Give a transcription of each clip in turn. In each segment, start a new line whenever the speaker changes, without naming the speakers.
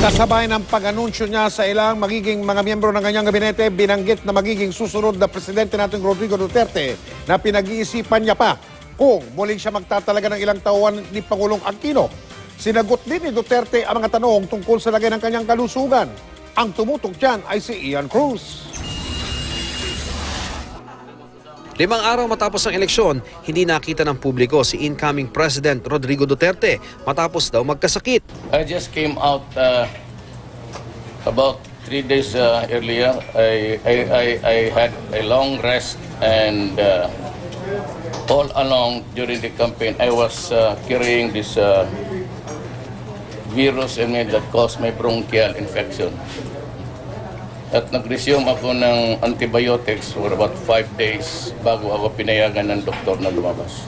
Kasabay ng pag-anunsyo niya sa ilang magiging mga miyembro ng kanyang gabinete, binanggit na magiging susunod na presidente natin Rodrigo Duterte na pinag-iisipan niya pa kung muling siya magtatalaga ng ilang tauhan ni Pangulong Aquino. Sinagot din ni Duterte ang mga tanong tungkol sa lagay ng kanyang kalusugan. Ang tumutok dyan ay si Ian Cruz.
5 araw matapos ang eleksyon, hindi nakita ng publiko si incoming President Rodrigo Duterte matapos daw magkasakit.
I just came out about 3 days earlier. I had a long rest and all along during the campaign I was carrying this virus in me that caused my bronchial infection. At nag-resume ako ng antibiotics for about 5 days bago ako pinayagan ng doktor na lumabas.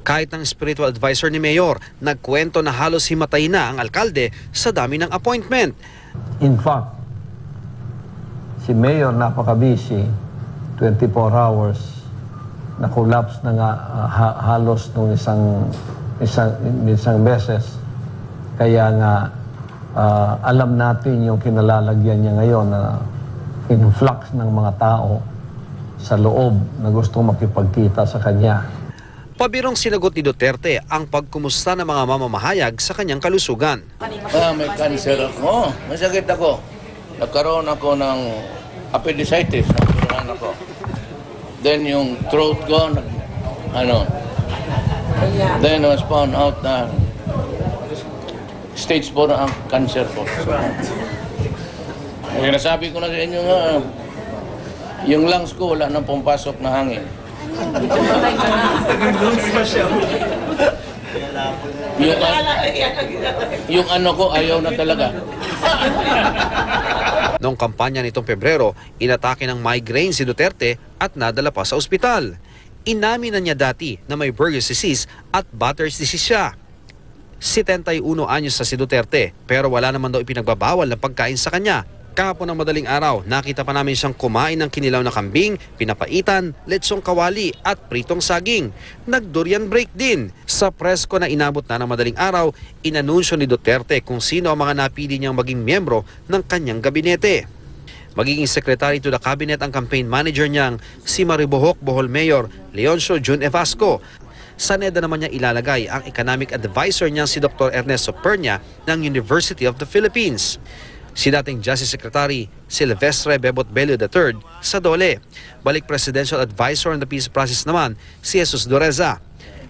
Kahit ang spiritual advisor ni Mayor, nagkwento na halos himatay na ang alkalde sa dami ng appointment.
In fact, si Mayor napaka-busy, 24 hours, na-collapse na nga halos nung isang beses. Kaya nga, alam natin yung kinalalagyan niya ngayon na influx ng mga tao sa loob na gustong makipagkita sa kanya.
Pabirong sinagot ni Duterte ang pagkumusta ng mga mamamahayag sa kanyang kalusugan.
May cancer ako, may sakit ako. Nagkaroon ako ng appendicitis, nagkaroon ako. Then yung throat ko, then I was found out na stage 4 ang cancer ko. So, nasabi ko na sa inyo nga, yung lungs ko wala nang pumpasok na hangin. yung ano ko ayaw na talaga.
Noong kampanya nitong Pebrero, inatake ng migraine si Duterte at nadala pa sa ospital. Inamin na niya dati na may Burgess disease at Butter's disease siya. 71 anyos sa si Duterte pero wala naman daw ipinagbabawal ng pagkain sa kanya. Kahapon ng madaling araw, nakita pa namin siyang kumain ng kinilaw na kambing, pinapaitan, letsong kawali at pritong saging. Nag-durian break din. Sa presko na inabot na ng madaling araw, inanunsyo ni Duterte kung sino ang mga napili niyang maging miyembro ng kanyang gabinete. Magiging secretary to the cabinet ang campaign manager niyang si Maribojoc Bohol Mayor Leoncio Jun Evasco. Sa NEDA naman niya ilalagay ang economic advisor niyang si Dr. Ernesto Pernia ng University of the Philippines. Si dating Justice Secretary Silvestre Bebot Bello III sa DOLE. Balik Presidential Advisor on the Peace Process naman si Jesus Doreza.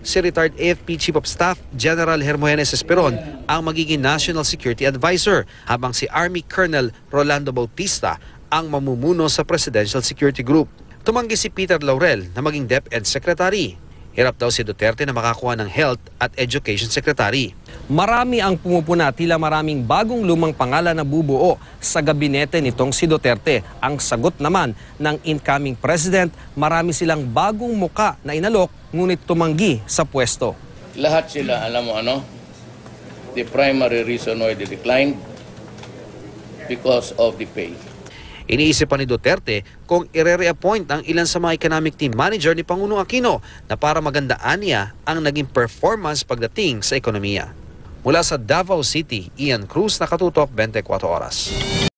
Si retired AFP Chief of Staff General Hermogenes Esperon ang magiging National Security Advisor, habang si Army Colonel Rolando Bautista ang mamumuno sa Presidential Security Group. Tumanggi si Peter Laurel na maging DepEd Secretary. Hirap daw si Duterte na makakuha ng Health at Education Secretary.
Marami ang pumupuna, tila maraming bagong lumang pangalan na bubuo sa gabinete nitong si Duterte. Ang sagot naman ng incoming president, marami silang bagong muka na inalok ngunit tumanggi sa pwesto.
Lahat sila, alam mo ano, the primary reason why they declined because of the pay.
Iniisip pa ni Duterte kung ire-reappoint ang ilan sa mga economic team manager ni Pangulong Aquino na para magandaan niya ang naging performance pagdating sa ekonomiya. Mula sa Davao City, Ian Cruz, Nakatutok, 24 Oras.